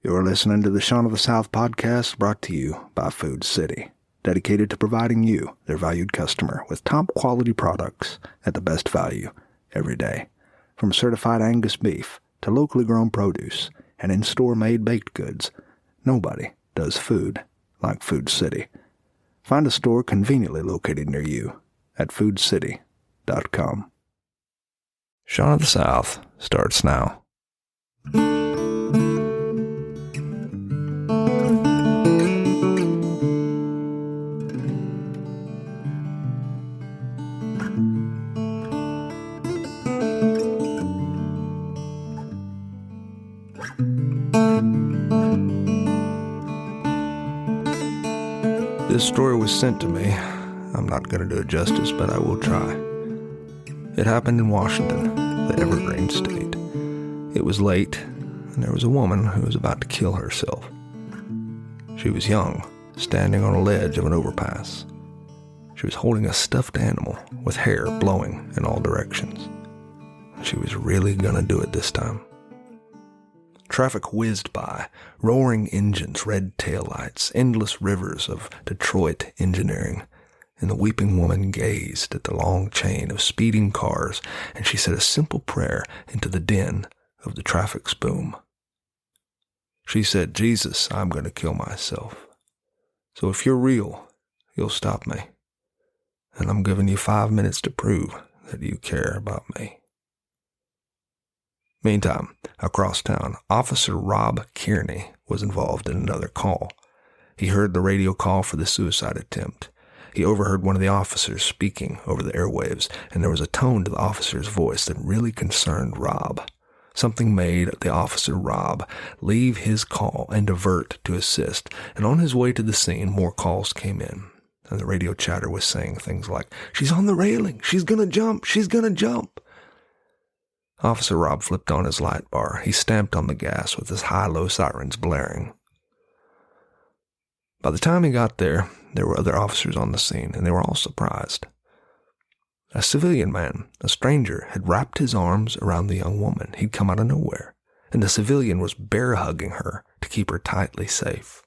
You're listening to the Shaun of the South podcast, brought to you by Food City, dedicated to providing you, their valued customer, with top quality products at the best value every day. From certified Angus beef to locally grown produce and in-store made baked goods, nobody does food like Food City. Find a store conveniently located near you at foodcity.com. Shaun of the South starts now. This story was sent to me. I'm not going to do it justice, but I will try. It happened in Washington, the Evergreen State. It was late, and there was a woman who was about to kill herself. She was young, standing on a ledge of an overpass. She was holding a stuffed animal with hair blowing in all directions. She was really going to do it this time. Traffic whizzed by, roaring engines, red taillights, endless rivers of Detroit engineering, and the weeping woman gazed at the long chain of speeding cars, and she said a simple prayer into the din of the traffic's boom. She said, "Jesus, I'm going to kill myself. So if you're real, you'll stop me. And I'm giving you 5 minutes to prove that you care about me." Meantime, across town, Officer Rob Kearney was involved in another call. He heard the radio call for the suicide attempt. He overheard one of the officers speaking over the airwaves, and there was a tone to the officer's voice that really concerned Rob. Something made the officer Rob leave his call and divert to assist, and on his way to the scene, more calls came in. And the radio chatter was saying things like, "She's on the railing! She's gonna jump! She's gonna jump!" Officer Rob flipped on his light bar. He stamped on the gas with his high-low sirens blaring. By the time he got there were other officers on the scene, and they were all surprised. A civilian man, a stranger, had wrapped his arms around the young woman. He'd come out of nowhere, and the civilian was bear-hugging her to keep her tightly safe.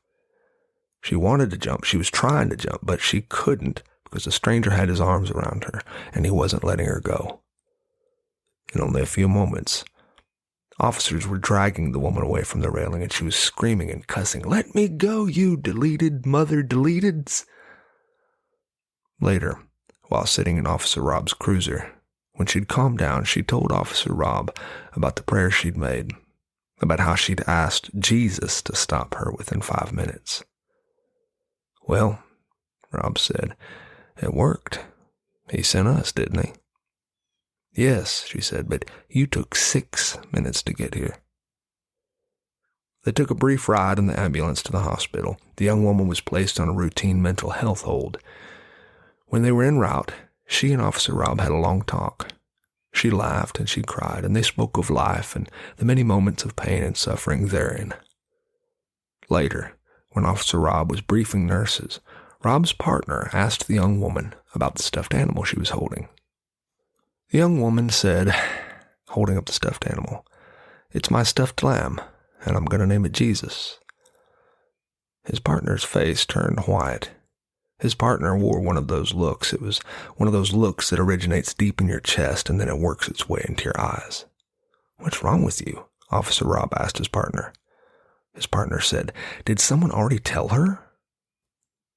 She wanted to jump. She was trying to jump, but she couldn't because the stranger had his arms around her, and he wasn't letting her go. In only a few moments, officers were dragging the woman away from the railing, and she was screaming and cussing, "Let me go, you deleted mother deleteds!" Later, while sitting in Officer Rob's cruiser, when she'd calmed down, she told Officer Rob about the prayer she'd made, about how she'd asked Jesus to stop her within 5 minutes. "Well," Rob said, "it worked. He sent us, didn't he?" "Yes," she said, "but you took 6 minutes to get here." They took a brief ride in the ambulance to the hospital. The young woman was placed on a routine mental health hold. When they were en route, she and Officer Rob had a long talk. She laughed and she cried, and they spoke of life and the many moments of pain and suffering therein. Later, when Officer Rob was briefing nurses, Rob's partner asked the young woman about the stuffed animal she was holding. The young woman said, holding up the stuffed animal, "It's my stuffed lamb, and I'm going to name it Jesus." His partner's face turned white. His partner wore one of those looks. It was one of those looks that originates deep in your chest and then it works its way into your eyes. "What's wrong with you?" Officer Rob asked his partner. His partner said, "Did someone already tell her?"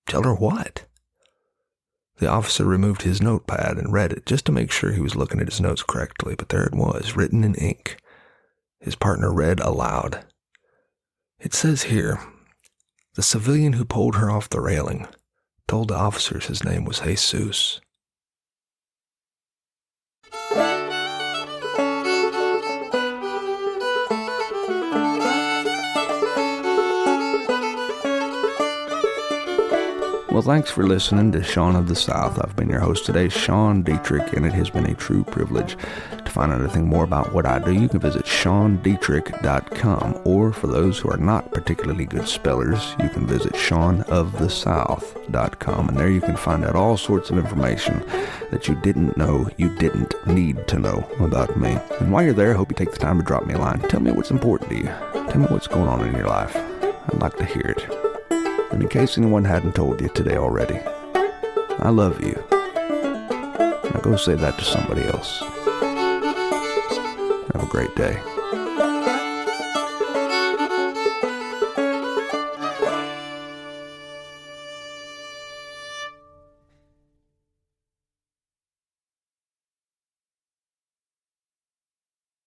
"Tell her what?" The officer removed his notepad and read it just to make sure he was looking at his notes correctly, but there it was, written in ink. His partner read aloud. "It says here, the civilian who pulled her off the railing told the officers his name was Jesus." Well, thanks for listening to Shaun of the South. I've been your host today, Sean Dietrich, and it has been a true privilege. To find out anything more about what I do, you can visit SeanDietrich.com, or for those who are not particularly good spellers, you can visit SeanOfTheSouth.com, and there you can find out all sorts of information that you didn't know you didn't need to know about me. And while you're there, I hope you take the time to drop me a line. Tell me what's important to you. Tell me what's going on in your life. I'd like to hear it. And in case anyone hadn't told you today already, I love you. Now go say that to somebody else. Have a great day.